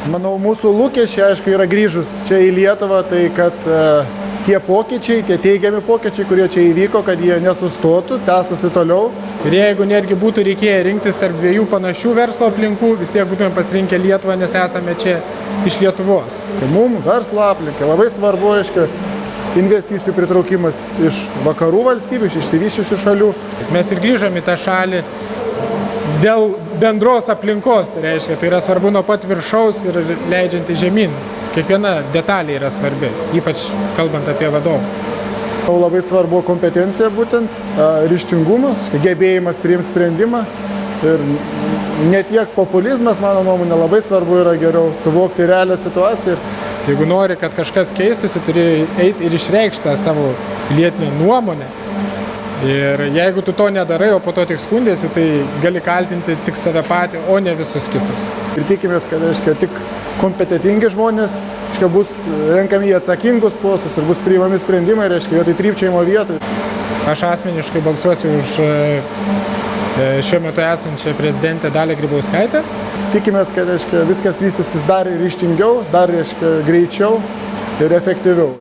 Manau, mūsų lūkesčiai, aišku, yra grįžus čia į Lietuvą, tai kad tie pokyčiai, tie teigiami pokyčiai, kurie čia įvyko, kad jie nesustotų, tęstųsi toliau. Ir jeigu netgi būtų reikėję rinktis tarp dviejų panašių verslo aplinkų, vis tiek būtume pasirinkę Lietuvą, nes esame čia iš Lietuvos. Tai mums verslo aplinka labai svarbu, reiškia, investicijų pritraukimas iš vakarų valstybių, iš išsivysčiusių šalių. Mes ir grįžom į tą šalį dėl bendros aplinkos, tai reiškia, tai yra svarbu nuo pat viršaus ir leidžianti žemyn. Kiekviena detalė yra svarbi, ypač kalbant apie vadovą. Labai svarbu kompetencija būtent, ryžtingumas, gebėjimas priimti sprendimą ir ne tiek populizmas, mano nuomonė, labai svarbu yra geriau suvokti realią situaciją. Jeigu nori, kad kažkas keistųsi, turi eiti ir išreikšti tą savo pilietinę nuomonę. Ir jeigu tu to nedarai, o po to tik skundėsi, tai gali kaltinti tik save patį, o ne visus kitus. Ir tikimės, kad tik kompetentingi žmonės bus renkami į atsakingus postus ir bus priimami sprendimai, vietoj trypčiojimo vietoj. Aš asmeniškai balsuosiu už šiuo metu esančią prezidentę Dalią Grybauskaitę. Tikimės, kad viskas vystysis dar ryžtingiau, dar greičiau ir efektyviau.